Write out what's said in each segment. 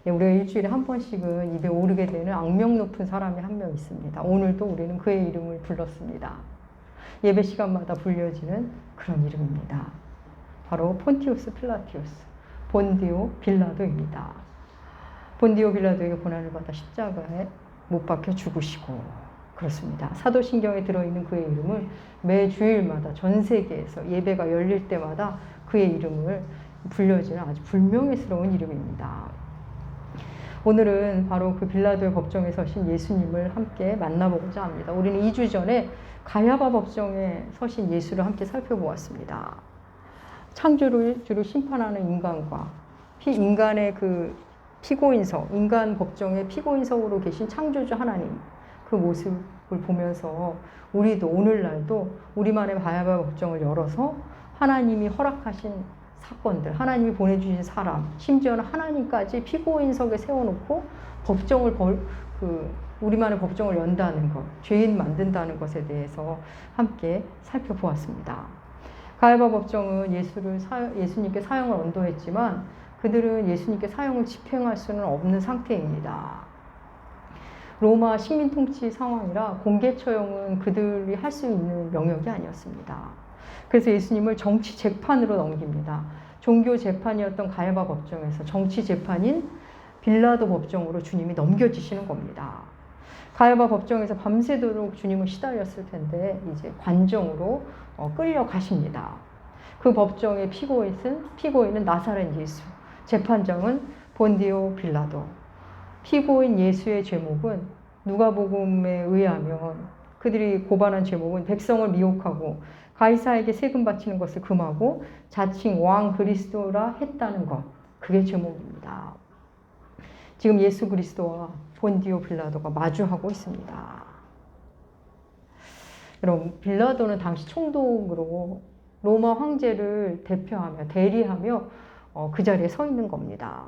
우리가 일주일에 한 번씩은 입에 오르게 되는 악명 높은 사람이 한 명 있습니다. 오늘도 우리는 그의 이름을 불렀습니다. 예배 시간마다 불려지는 그런 이름입니다. 바로 폰티우스 필라티우스, 본디오 빌라도입니다. 본디오 빌라도에게 고난을 받아 십자가에 못 박혀 죽으시고 그렇습니다. 사도신경에 들어있는 그의 이름을 매 주일마다 전 세계에서 예배가 열릴 때마다 그의 이름을 불려지는 아주 불명예스러운 이름입니다. 오늘은 바로 그 빌라도의 법정에 서신 예수님을 함께 만나보고자 합니다. 우리는 2주 전에 가야바 법정에 서신 예수를 함께 살펴보았습니다. 창조를 주로 심판하는 인간과 인간의 그 피고인석, 인간 법정의 피고인석으로 계신 창조주 하나님, 그 모습을 보면서 우리도 오늘날도 우리만의 가야바 법정을 열어서 하나님이 허락하신 사건들, 하나님이 보내주신 사람, 심지어는 하나님까지 피고인석에 세워놓고 법정을 우리만의 법정을 연다는 것, 죄인 만든다는 것에 대해서 함께 살펴보았습니다. 가야바 법정은 예수님께 사형을 언도했지만 그들은 예수님께 사형을 집행할 수는 없는 상태입니다. 로마 식민 통치 상황이라 공개 처형은 그들이 할 수 있는 영역이 아니었습니다. 그래서 예수님을 정치 재판으로 넘깁니다. 종교 재판이었던 가야바 법정에서 정치 재판인 빌라도 법정으로 주님이 넘겨지시는 겁니다. 가야바 법정에서 밤새도록 주님은 시달렸을 텐데 이제 관정으로 끌려가십니다. 그 법정의 피고인은 나사렛 예수, 재판장은 본디오 빌라도. 피고인 예수의 죄목은 누가복음에 의하면 그들이 고발한 죄목은 백성을 미혹하고 가이사에게 세금 바치는 것을 금하고 자칭 왕 그리스도라 했다는 것. 그게 죄목입니다. 지금 예수 그리스도와 본디오 빌라도가 마주하고 있습니다. 여러분, 빌라도는 당시 총독으로 로마 황제를 대리하며 그 자리에 서 있는 겁니다.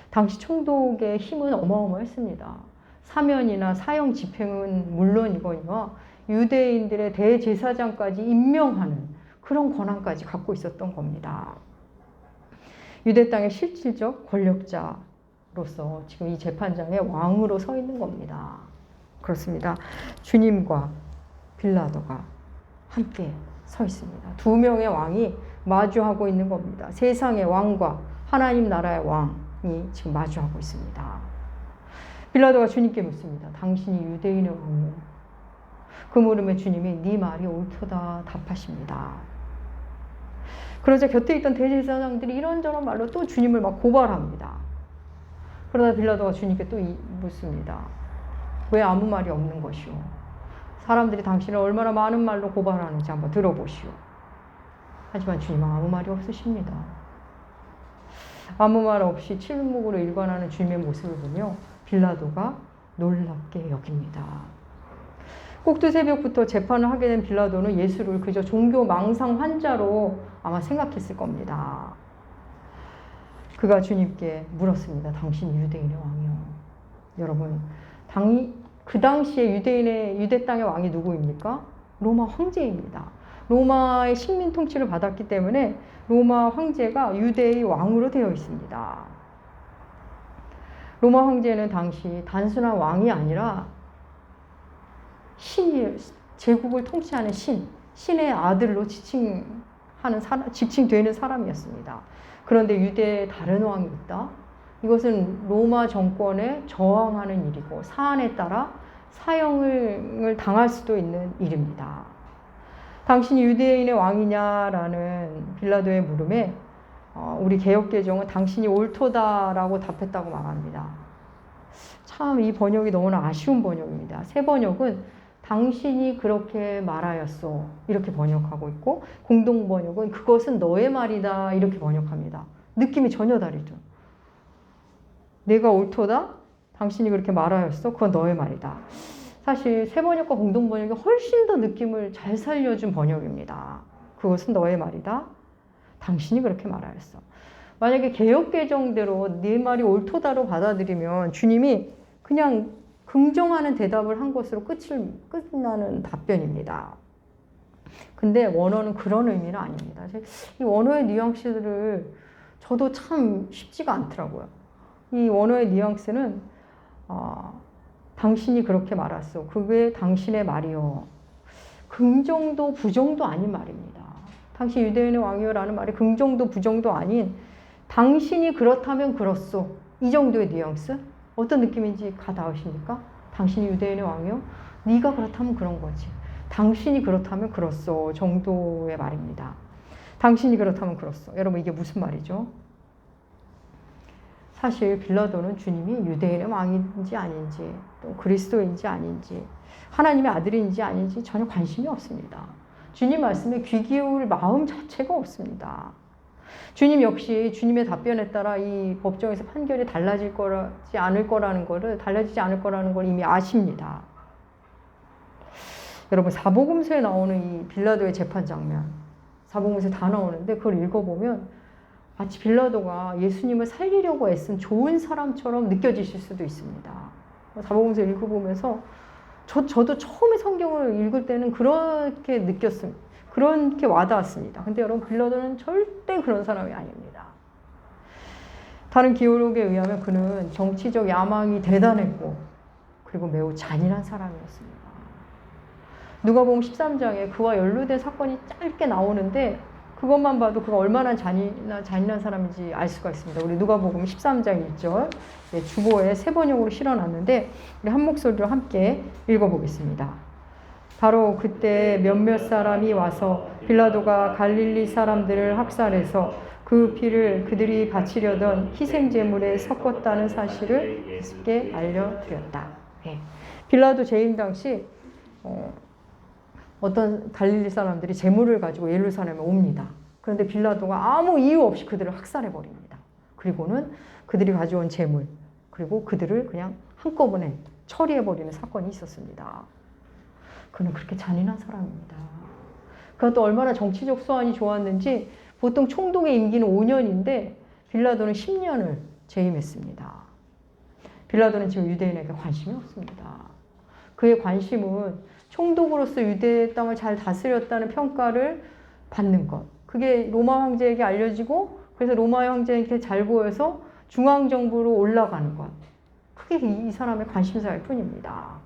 당시 총독의 힘은 어마어마했습니다. 사면이나 사형 집행은 물론이거니와 유대인들의 대제사장까지 임명하는 그런 권한까지 갖고 있었던 겁니다. 유대 땅의 실질적 권력자로서 지금 이 재판장의 왕으로 서 있는 겁니다. 그렇습니다. 주님과 빌라도가 함께 서 있습니다. 두 명의 왕이 마주하고 있는 겁니다. 세상의 왕과 하나님 나라의 왕이 지금 마주하고 있습니다. 빌라도가 주님께 묻습니다. 당신이 유대인의 왕이요? 그 물음에 주님이 네 말이 옳도다 답하십니다. 그러자 곁에 있던 대제사장들이 이런저런 말로 또 주님을 막 고발합니다. 그러다 빌라도가 주님께 또 묻습니다. 왜 아무 말이 없는 것이오? 사람들이 당신을 얼마나 많은 말로 고발하는지 한번 들어보시오. 하지만 주님은 아무 말이 없으십니다. 아무 말 없이 침묵으로 일관하는 주님의 모습을 보며 빌라도가 놀랍게 여깁니다. 꼭두새벽부터 재판을 하게 된 빌라도는 예수를 그저 종교 망상 환자로 아마 생각했을 겁니다. 그가 주님께 물었습니다. 당신이 유대인의 왕이요. 여러분, 그 당시에 유대 땅의 왕이 누구입니까? 로마 황제입니다. 로마의 식민 통치를 받았기 때문에 로마 황제가 유대의 왕으로 되어 있습니다. 로마 황제는 당시 단순한 왕이 아니라 제국을 통치하는 신의 아들로 지칭되는 사람이었습니다. 그런데 유대에 다른 왕이 있다? 이것은 로마 정권에 저항하는 일이고 사안에 따라 사형을 당할 수도 있는 일입니다. 당신이 유대인의 왕이냐라는 빌라도의 물음에 우리 개역개정은 당신이 옳도다라고 답했다고 말합니다. 참 이 번역이 너무나 아쉬운 번역입니다. 새 번역은 당신이 그렇게 말하였소 이렇게 번역하고 있고 공동 번역은 그것은 너의 말이다 이렇게 번역합니다. 느낌이 전혀 다르죠. 내가 옳도다? 당신이 그렇게 말하였어? 그건 너의 말이다. 사실 새 번역과 공동 번역이 훨씬 더 느낌을 잘 살려준 번역입니다. 그것은 너의 말이다. 당신이 그렇게 말하였어. 만약에 개역 개정대로 네 말이 옳도다로 받아들이면 주님이 그냥 긍정하는 대답을 한 것으로 끝나는 답변입니다. 근데 원어는 그런 의미는 아닙니다. 이 원어의 뉘앙스들을 저도 참 쉽지가 않더라고요. 이 원어의 뉘앙스는 당신이 그렇게 말았소. 그게 당신의 말이요. 긍정도 부정도 아닌 말입니다. 당신 유대인의 왕이요라는 말이 긍정도 부정도 아닌 당신이 그렇다면 그렇소. 이 정도의 뉘앙스? 어떤 느낌인지 가닿으십니까? 당신이 유대인의 왕이요? 네가 그렇다면 그런 거지. 당신이 그렇다면 그렇소 정도의 말입니다. 당신이 그렇다면 그렇소. 여러분 이게 무슨 말이죠? 사실 빌라도는 주님이 유대인의 왕인지 아닌지 또 그리스도인지 아닌지 하나님의 아들인지 아닌지 전혀 관심이 없습니다. 주님 말씀에 귀 기울 마음 자체가 없습니다. 주님 역시 주님의 답변에 따라 이 법정에서 판결이 달라지지 않을 거라는 걸 이미 아십니다. 여러분 사복음서에 나오는 이 빌라도의 재판 장면, 사복음서에 다 나오는데 그걸 읽어보면 마치 빌라도가 예수님을 살리려고 애쓴 좋은 사람처럼 느껴지실 수도 있습니다. 사복음서 읽어보면서 저도 처음에 성경을 읽을 때는 그렇게 느꼈습니다. 그렇게 와닿았습니다. 근데 여러분 빌라도는 절대 그런 사람이 아닙니다. 다른 기록에 의하면 그는 정치적 야망이 대단했고 그리고 매우 잔인한 사람이었습니다. 누가복음 13장에 그와 연루된 사건이 짧게 나오는데 그것만 봐도 그가 얼마나 잔인한 사람인지 알 수가 있습니다. 우리 누가복음 13장 1절 주보에 세 번역으로 실어놨는데 우리 한 목소리로 함께 읽어보겠습니다. 바로 그때 몇몇 사람이 와서 빌라도가 갈릴리 사람들을 학살해서 그 피를 그들이 바치려던 희생제물에 섞었다는 사실을 예수께 알려드렸다. 빌라도 재임 당시 어떤 갈릴리 사람들이 제물을 가지고 예루살렘에 옵니다. 그런데 빌라도가 아무 이유 없이 그들을 학살해버립니다. 그리고는 그들이 가져온 제물, 그리고 그들을 그냥 한꺼번에 처리해버리는 사건이 있었습니다. 그는 그렇게 잔인한 사람입니다. 그것도 얼마나 정치적 수완이 좋았는지 보통 총독의 임기는 5년인데 빌라도는 10년을 재임했습니다. 빌라도는 지금 유대인에게 관심이 없습니다. 그의 관심은 총독으로서 유대 땅을 잘 다스렸다는 평가를 받는 것. 그게 로마 황제에게 알려지고 그래서 로마 황제에게 잘 보여서 중앙정부로 올라가는 것. 그게 이 사람의 관심사일 뿐입니다.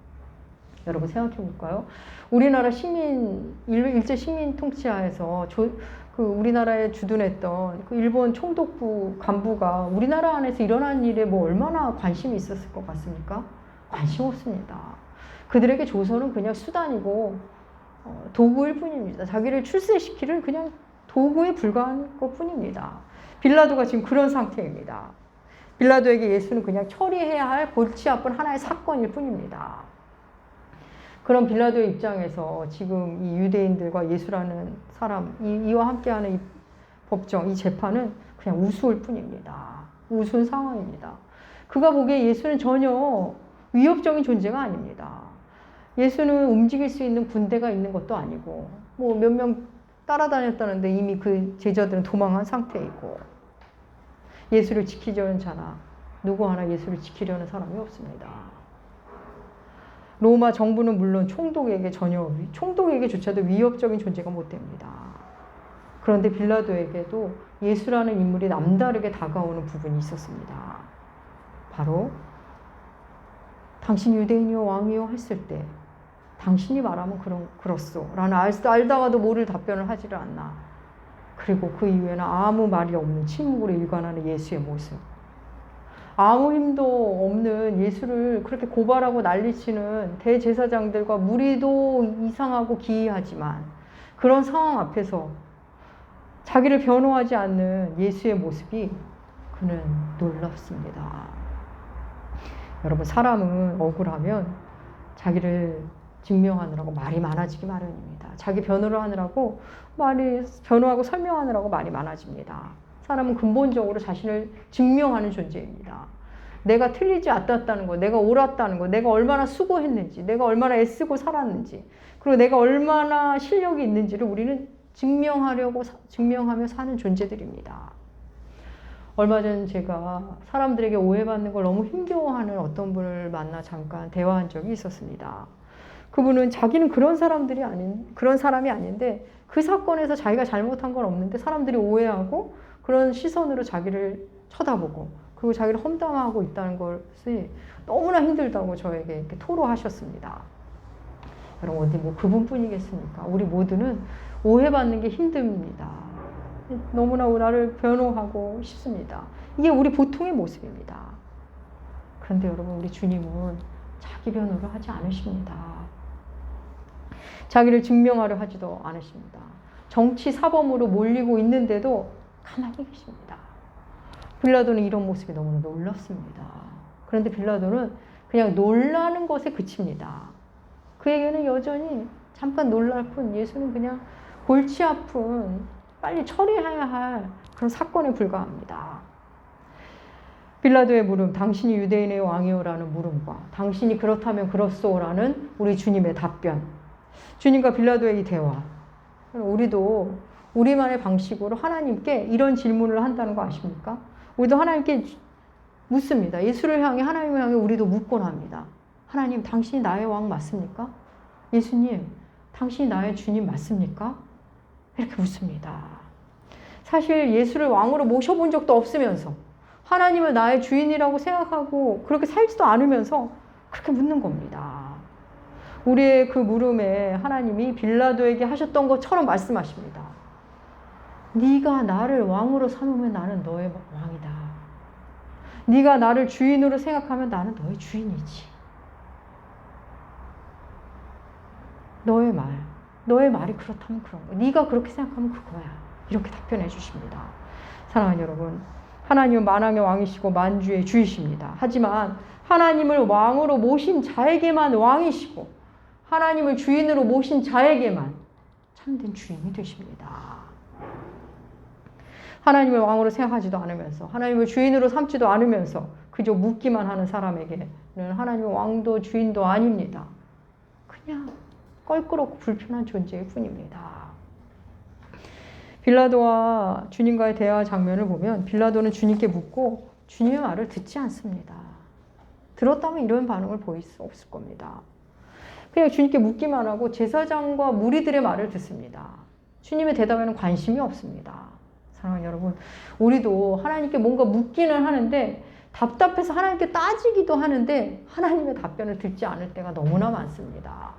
여러분 생각해 볼까요? 우리나라 일제 식민 통치하에서 우리나라에 주둔했던 그 일본 총독부 간부가 우리나라 안에서 일어난 일에 뭐 얼마나 관심이 있었을 것 같습니까? 관심 없습니다. 그들에게 조선은 그냥 수단이고 도구일 뿐입니다. 자기를 출세시키는 그냥 도구에 불과한 것 뿐입니다. 빌라도가 지금 그런 상태입니다. 빌라도에게 예수는 그냥 처리해야 할 골치 아픈 하나의 사건일 뿐입니다. 그런 빌라도의 입장에서 지금 이 유대인들과 예수라는 사람, 이와 함께하는 이 법정, 이 재판은 그냥 우스울 뿐입니다. 우스운 상황입니다. 그가 보기에 예수는 전혀 위협적인 존재가 아닙니다. 예수는 움직일 수 있는 군대가 있는 것도 아니고 뭐 몇 명 따라다녔다는데 이미 그 제자들은 도망한 상태이고 예수를 지키려는 자나 누구 하나 예수를 지키려는 사람이 없습니다. 로마 정부는 물론 총독에게조차도 위협적인 존재가 못 됩니다. 그런데 빌라도에게도 예수라는 인물이 남다르게 다가오는 부분이 있었습니다. 바로 당신 유대인이요 왕이요 했을 때 당신이 말하면 그렇소 라는 알다가도 모를 답변을 하지를 않나. 그리고 그 이후에는 아무 말이 없는 침묵으로 일관하는 예수의 모습. 아무 힘도 없는 예수를 그렇게 고발하고 난리치는 대제사장들과 무리도 이상하고 기이하지만 그런 상황 앞에서 자기를 변호하지 않는 예수의 모습이 그는 놀랍습니다. 여러분 사람은 억울하면 자기를 증명하느라고 말이 많아지기 마련입니다. 자기 변호를 하느라고 변호하고 설명하느라고 말이 많아집니다. 사람은 근본적으로 자신을 증명하는 존재입니다. 내가 틀리지 않았다는 거, 내가 옳았다는 거, 내가 얼마나 수고했는지, 내가 얼마나 애쓰고 살았는지, 그리고 내가 얼마나 실력이 있는지를 우리는 증명하며 사는 존재들입니다. 얼마 전 제가 사람들에게 오해받는 걸 너무 힘겨워하는 어떤 분을 만나 잠깐 대화한 적이 있었습니다. 그분은 자기는 그런 사람이 아닌데 그 사건에서 자기가 잘못한 건 없는데 사람들이 오해하고 그런 시선으로 자기를 쳐다보고 그리고 자기를 험담하고 있다는 것이 너무나 힘들다고 저에게 이렇게 토로하셨습니다. 여러분, 어디 뭐 그분뿐이겠습니까? 우리 모두는 오해받는 게 힘듭니다. 너무나 나를 변호하고 싶습니다. 이게 우리 보통의 모습입니다. 그런데 여러분, 우리 주님은 자기 변호를 하지 않으십니다. 자기를 증명하려 하지도 않으십니다. 정치 사범으로 몰리고 있는데도 가만히 계십니다. 빌라도는 이런 모습이 너무나 놀랐습니다. 그런데 빌라도는 그냥 놀라는 것에 그칩니다. 그에게는 여전히 잠깐 놀랄 뿐, 예수는 그냥 골치 아픈 빨리 처리해야 할 그런 사건에 불과합니다. 빌라도의 물음, 당신이 유대인의 왕이오라는 물음과 당신이 그렇다면 그렇소라는 우리 주님의 답변, 주님과 빌라도의 이 대화, 우리도 우리만의 방식으로 하나님께 이런 질문을 한다는 거 아십니까? 우리도 하나님께 묻습니다. 예수를 향해, 하나님을 향해 우리도 묻곤 합니다. 하나님, 당신이 나의 왕 맞습니까? 예수님, 당신이 나의 주님 맞습니까? 이렇게 묻습니다. 사실 예수를 왕으로 모셔본 적도 없으면서 하나님을 나의 주인이라고 생각하고 그렇게 살지도 않으면서 그렇게 묻는 겁니다. 우리의 그 물음에 하나님이 빌라도에게 하셨던 것처럼 말씀하십니다. 네가 나를 왕으로 삼으면 나는 너의 왕이다. 네가 나를 주인으로 생각하면 나는 너의 주인이지. 너의 말이 그렇다면 그런 거야. 네가 그렇게 생각하면 그거야. 이렇게 답변해 주십니다. 사랑하는 여러분, 하나님은 만왕의 왕이시고 만주의 주이십니다. 하지만 하나님을 왕으로 모신 자에게만 왕이시고 하나님을 주인으로 모신 자에게만 참된 주인이 되십니다. 하나님을 왕으로 생각하지도 않으면서 하나님을 주인으로 삼지도 않으면서 그저 묻기만 하는 사람에게는 하나님은 왕도 주인도 아닙니다. 그냥 껄끄럽고 불편한 존재일 뿐입니다. 빌라도와 주님과의 대화 장면을 보면 빌라도는 주님께 묻고 주님의 말을 듣지 않습니다. 들었다면 이런 반응을 보일 수 없을 겁니다. 그냥 주님께 묻기만 하고 제사장과 무리들의 말을 듣습니다. 주님의 대답에는 관심이 없습니다. 사랑하는 여러분, 우리도 하나님께 뭔가 묻기는 하는데 답답해서 하나님께 따지기도 하는데 하나님의 답변을 듣지 않을 때가 너무나 많습니다.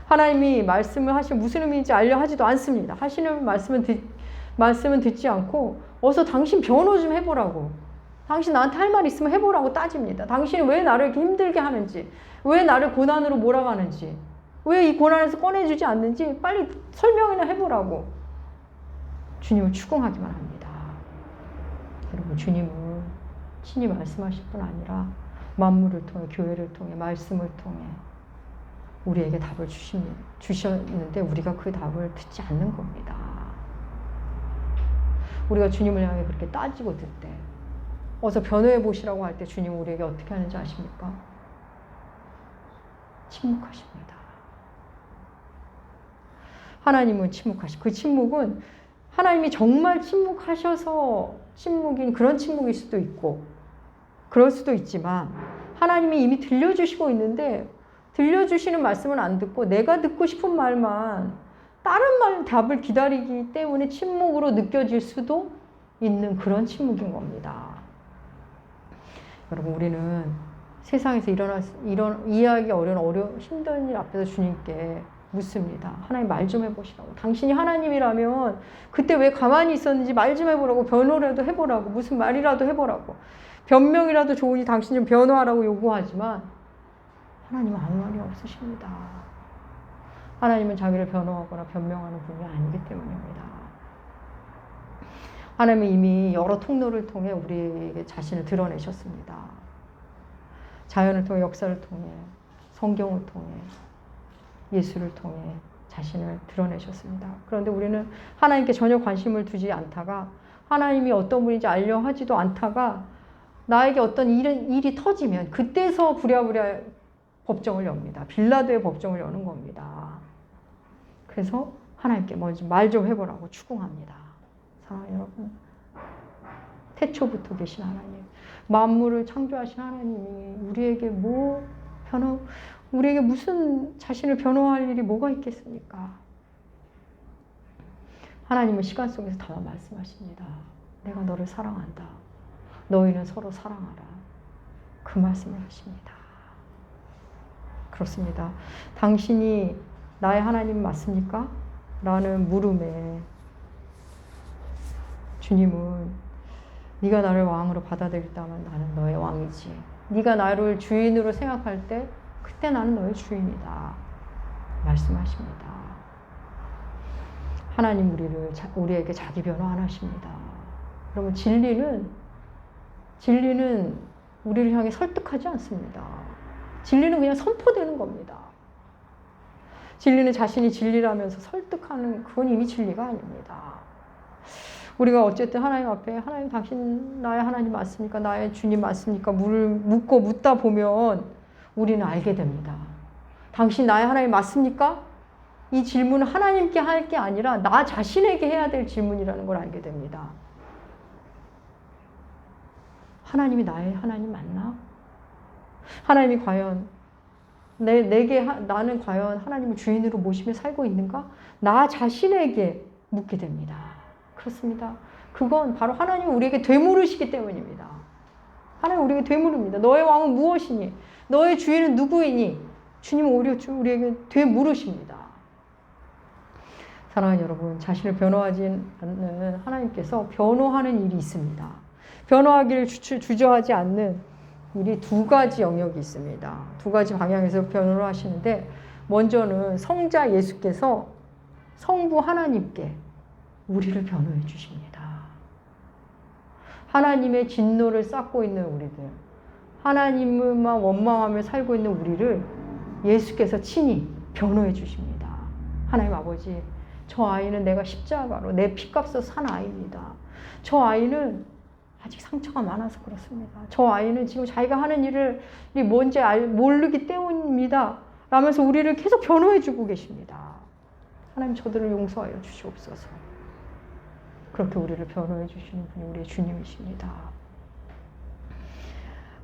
하나님이 말씀을 하시면 무슨 의미인지 알려 하지도 않습니다. 하시는 말씀은 듣지 않고 어서 당신 변호 좀 해보라고, 당신 나한테 할 말 있으면 해보라고 따집니다. 당신이 왜 나를 이렇게 힘들게 하는지, 왜 나를 고난으로 몰아가는지, 왜 이 고난에서 꺼내주지 않는지 빨리 설명이나 해보라고 주님을 추궁하기만 합니다. 여러분, 주님은 친히 말씀하실 뿐 아니라 만물을 통해, 교회를 통해, 말씀을 통해 우리에게 답을 주셨는데 우리가 그 답을 듣지 않는 겁니다. 우리가 주님을 향해 그렇게 따지고 들 때, 어서 변호해 보시라고 할 때 주님은 우리에게 어떻게 하는지 아십니까? 침묵하십니다. 하나님은 침묵하시고, 그 침묵은 하나님이 정말 침묵하셔서 침묵인 그런 침묵일 수도 있고 그럴 수도 있지만, 하나님이 이미 들려주시고 있는데 들려주시는 말씀은 안 듣고 내가 듣고 싶은 말만, 다른 말 답을 기다리기 때문에 침묵으로 느껴질 수도 있는 그런 침묵인 겁니다. 여러분, 우리는 세상에서 이해하기 어려운 힘든 일 앞에서 주님께 묻습니다. 하나님, 말 좀 해보시라고. 당신이 하나님이라면 그때 왜 가만히 있었는지 말 좀 해보라고, 변호라도 해보라고, 무슨 말이라도 해보라고, 변명이라도 좋으니 당신 좀 변호하라고 요구하지만 하나님은 아무 말이 없으십니다. 하나님은 자기를 변호하거나 변명하는 분이 아니기 때문입니다. 하나님은 이미 여러 통로를 통해 우리에게 자신을 드러내셨습니다. 자연을 통해, 역사를 통해, 성경을 통해, 예수를 통해 자신을 드러내셨습니다. 그런데 우리는 하나님께 전혀 관심을 두지 않다가, 하나님이 어떤 분인지 알려 하지도 않다가 나에게 어떤 일이 터지면 그때서 부랴부랴 법정을 엽니다. 빌라도의 법정을 여는 겁니다. 그래서 하나님께 먼저 말 좀 해보라고 추궁합니다. 사랑하는 여러분, 태초부터 계신 하나님, 만물을 창조하신 하나님이 우리에게 무슨 자신을 변호할 일이 뭐가 있겠습니까? 하나님은 시간 속에서 다만 말씀하십니다. 내가 너를 사랑한다. 너희는 서로 사랑하라. 그 말씀을 하십니다. 그렇습니다. 당신이 나의 하나님 맞습니까? 라는 물음에 주님은 네가 나를 왕으로 받아들였다면 나는 너의 왕이지. 네가 나를 주인으로 생각할 때 그때 나는 너의 주인이다. 말씀하십니다. 하나님 우리에게 자기 변호 안 하십니다. 그러면 진리는 우리를 향해 설득하지 않습니다. 진리는 그냥 선포되는 겁니다. 진리는 자신이 진리라면서 설득하는 그건 이미 진리가 아닙니다. 우리가 어쨌든 하나님 앞에 하나님 당신 나의 하나님 맞습니까? 나의 주님 맞습니까? 묻고 묻다 보면 우리는 알게 됩니다. 당신 나의 하나님 맞습니까? 이 질문은 하나님께 할 게 아니라 나 자신에게 해야 될 질문이라는 걸 알게 됩니다. 하나님이 나의 하나님 맞나? 하나님이 과연 나는 과연 하나님을 주인으로 모시며 살고 있는가? 나 자신에게 묻게 됩니다. 그렇습니다. 그건 바로 하나님이 우리에게 되물으시기 때문입니다. 하나님 우리에게 되물습니다. 너의 왕은 무엇이니? 너의 주인은 누구이니? 주님은 오히려 우리에게 되물으십니다. 사랑하는 여러분, 자신을 변호하지 않는 하나님께서 변호하는 일이 있습니다. 변호하기를 주저하지 않는 일이 두 가지 영역이 있습니다. 두 가지 방향에서 변호를 하시는데, 먼저는 성자 예수께서 성부 하나님께 우리를 변호해 주십니다. 하나님의 진노를 쌓고 있는 우리들, 하나님만 원망하며 살고 있는 우리를 예수께서 친히 변호해 주십니다. 하나님 아버지, 저 아이는 내가 십자가로 내 피값으로 산 아이입니다. 저 아이는 아직 상처가 많아서 그렇습니다. 저 아이는 지금 자기가 하는 일이 뭔지 모르기 때문입니다. 라면서 우리를 계속 변호해 주고 계십니다. 하나님 저들을 용서하여 주시옵소서. 그렇게 우리를 변호해 주시는 분이 우리의 주님이십니다.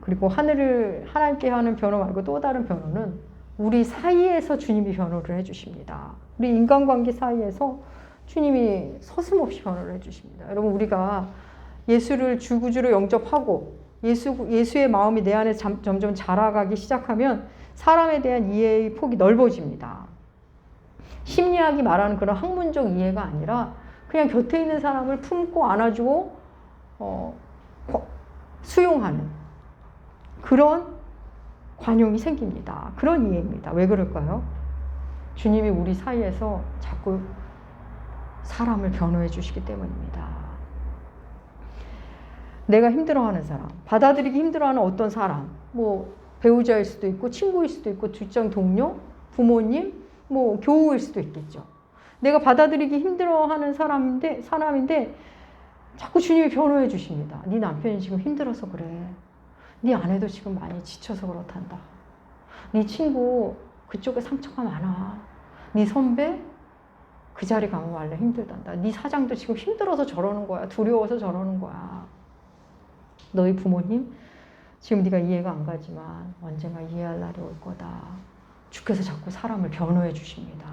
그리고 하나님께 하는 변호 말고 또 다른 변호는 우리 사이에서 주님이 변호를 해 주십니다. 우리 인간관계 사이에서 주님이 서슴없이 변호를 해 주십니다. 여러분, 우리가 예수를 주 구주로 영접하고 예수의 마음이 내 안에 점점 자라가기 시작하면 사람에 대한 이해의 폭이 넓어집니다. 심리학이 말하는 그런 학문적 이해가 아니라 그냥 곁에 있는 사람을 품고 안아주고 수용하는 그런 관용이 생깁니다. 그런 이해입니다. 왜 그럴까요? 주님이 우리 사이에서 자꾸 사람을 변호해 주시기 때문입니다. 내가 힘들어하는 사람, 받아들이기 힘들어하는 어떤 사람, 뭐 배우자일 수도 있고 친구일 수도 있고 직장 동료, 부모님, 뭐 교우일 수도 있겠죠. 내가 받아들이기 힘들어하는 사람인데 자꾸 주님이 변호해 주십니다. 네 남편이 지금 힘들어서 그래. 네 아내도 지금 많이 지쳐서 그렇단다. 네 친구 그쪽에 상처가 많아. 네 선배 그 자리 가면 원래 힘들단다. 네 사장도 지금 힘들어서 저러는 거야. 두려워서 저러는 거야. 너희 부모님 지금 네가 이해가 안 가지만 언젠가 이해할 날이 올 거다. 주께서 자꾸 사람을 변호해 주십니다.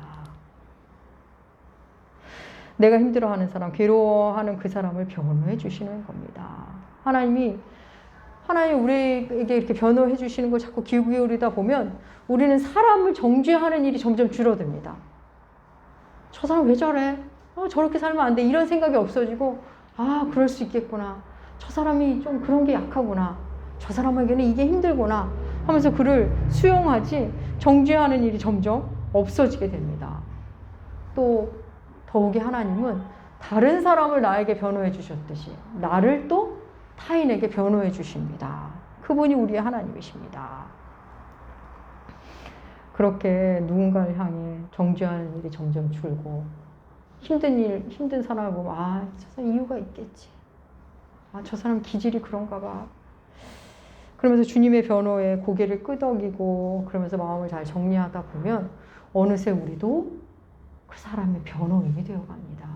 내가 힘들어하는 사람, 괴로워하는 그 사람을 변호해 주시는 겁니다. 하나님이 우리에게 이렇게 변호해 주시는 걸 자꾸 기울이다 보면 우리는 사람을 정죄하는 일이 점점 줄어듭니다. 저 사람 왜 저래? 저렇게 살면 안 돼. 이런 생각이 없어지고, 그럴 수 있겠구나. 저 사람이 좀 그런 게 약하구나. 저 사람에게는 이게 힘들구나. 하면서 그를 수용하지 정죄하는 일이 점점 없어지게 됩니다. 또 더욱이 하나님은 다른 사람을 나에게 변호해 주셨듯이 나를 또 타인에게 변호해 주십니다. 그분이 우리의 하나님이십니다. 그렇게 누군가를 향해 정죄하는 일이 점점 줄고 힘든 사람을 보면 저 사람 이유가 있겠지. 저 사람 기질이 그런가 봐. 그러면서 주님의 변호에 고개를 끄덕이고 그러면서 마음을 잘 정리하다 보면 어느새 우리도 그 사람의 변호인이 되어갑니다.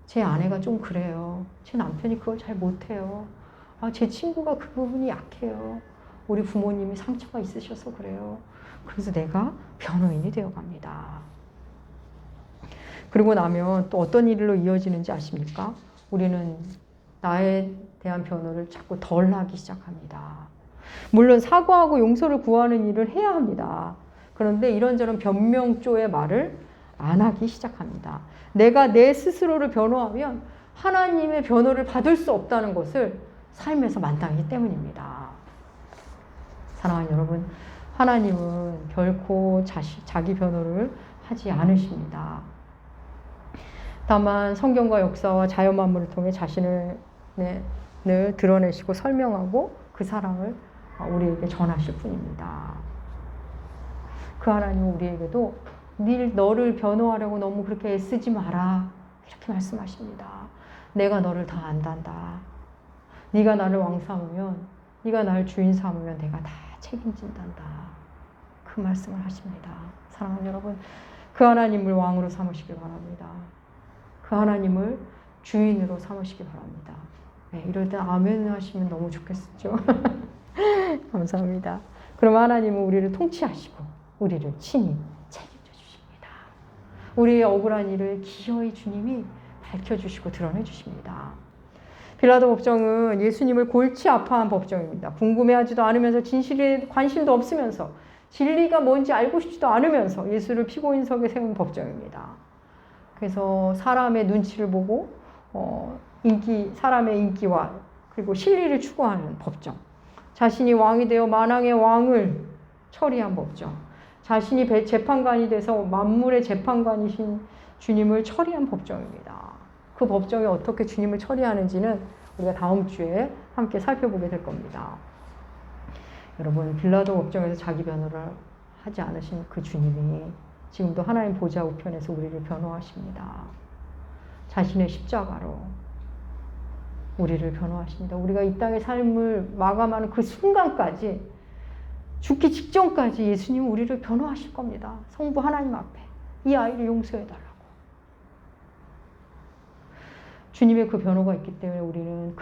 제 아내가 좀 그래요. 제 남편이 그걸 잘 못해요. 제 친구가 그 부분이 약해요. 우리 부모님이 상처가 있으셔서 그래요. 그래서 내가 변호인이 되어갑니다. 그러고 나면 또 어떤 일로 이어지는지 아십니까? 우리는 나에 대한 변호를 자꾸 덜 하기 시작합니다. 물론 사과하고 용서를 구하는 일을 해야 합니다. 그런데 이런저런 변명조의 말을 안 하기 시작합니다. 내가 내 스스로를 변호하면 하나님의 변호를 받을 수 없다는 것을 삶에서 만나기 때문입니다. 사랑하는 여러분, 하나님은 결코 자기 변호를 하지 않으십니다. 다만 성경과 역사와 자연 만물을 통해 자신을 드러내시고 설명하고 그 사랑을 우리에게 전하실 뿐입니다. 그 하나님은 우리에게도 너를 변호하려고 너무 그렇게 애쓰지 마라 이렇게 말씀하십니다. 내가 너를 다 안단다. 네가 나를 왕 삼으면, 네가 나를 주인 삼으면 내가 다 책임진단다. 그 말씀을 하십니다. 사랑하는 여러분, 그 하나님을 왕으로 삼으시길 바랍니다. 그 하나님을 주인으로 삼으시기 바랍니다. 네, 이럴 때 아멘 하시면 너무 좋겠죠. 감사합니다. 그럼 하나님은 우리를 통치하시고 우리를 친히 책임져 주십니다. 우리의 억울한 일을 기어이 주님이 밝혀주시고 드러내 주십니다. 빌라도 법정은 예수님을 골치 아파한 법정입니다. 궁금해하지도 않으면서 진실에 관심도 없으면서 진리가 뭔지 알고 싶지도 않으면서 예수를 피고인석에 세운 법정입니다. 그래서 사람의 눈치를 보고 사람의 인기와 그리고 실리를 추구하는 법정. 자신이 왕이 되어 만왕의 왕을 처리한 법정. 자신이 재판관이 돼서 만물의 재판관이신 주님을 처리한 법정입니다. 그 법정에 어떻게 주님을 처리하는지는 우리가 다음 주에 함께 살펴보게 될 겁니다. 여러분, 빌라도 법정에서 자기 변호를 하지 않으신 그 주님이 지금도 하나님 보좌 우편에서 우리를 변호하십니다. 자신의 십자가로 우리를 변호하십니다. 우리가 이 땅의 삶을 마감하는 그 순간까지, 죽기 직전까지 예수님은 우리를 변호하실 겁니다. 성부 하나님 앞에 이 아이를 용서해달라고. 주님의 그 변호가 있기 때문에 우리는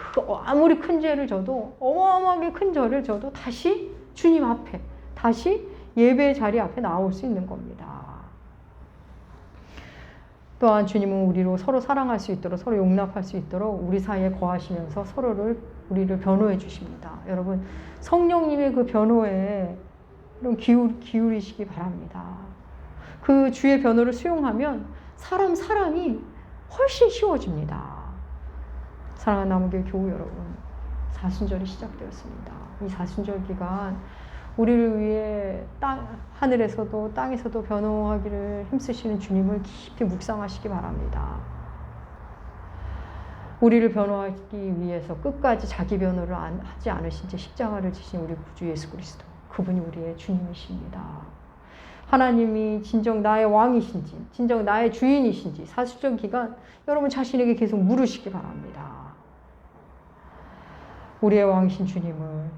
아무리 큰 죄를 져도, 어마어마하게 큰 죄를 져도 다시 주님 앞에, 다시 예배의 자리 앞에 나올 수 있는 겁니다. 또한 주님은 우리로 서로 사랑할 수 있도록, 서로 용납할 수 있도록 우리 사이에 거하시면서 우리를 변호해 주십니다. 여러분, 성령님의 그 변호에 기울이시기 바랍니다. 그 주의 변호를 수용하면 사람이 훨씬 쉬워집니다. 사랑하는 남은교회 교우 여러분, 사순절이 시작되었습니다. 이 사순절 기간 우리를 위해 하늘에서도 땅에서도 변호하기를 힘쓰시는 주님을 깊이 묵상하시기 바랍니다. 우리를 변호하기 위해서 끝까지 자기 변호를 하지 않으신 채 십자가를 지신 우리 구주 예수 그리스도, 그분이 우리의 주님이십니다. 하나님이 진정 나의 왕이신지, 진정 나의 주인이신지 사순절 기간 여러분 자신에게 계속 물으시기 바랍니다. 우리의 왕이신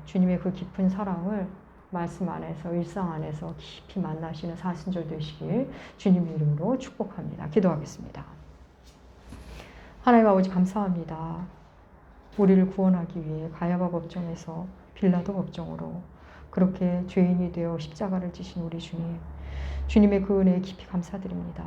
주님의 그 깊은 사랑을 말씀 안에서, 일상 안에서 깊이 만나시는 사순절 되시길 주님의 이름으로 축복합니다. 기도하겠습니다. 하나님 아버지 감사합니다. 우리를 구원하기 위해 가야바 법정에서 빌라도 법정으로 그렇게 죄인이 되어 십자가를 지신 우리 주님, 주님의 그 은혜에 깊이 감사드립니다.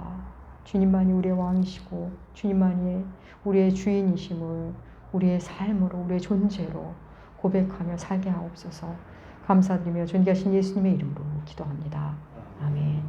주님만이 우리의 왕이시고 주님만이 우리의 주인이심을 우리의 삶으로, 우리의 존재로 고백하며 살게 하옵소서. 감사드리며 존귀하신 예수님의 이름으로 기도합니다. 아멘.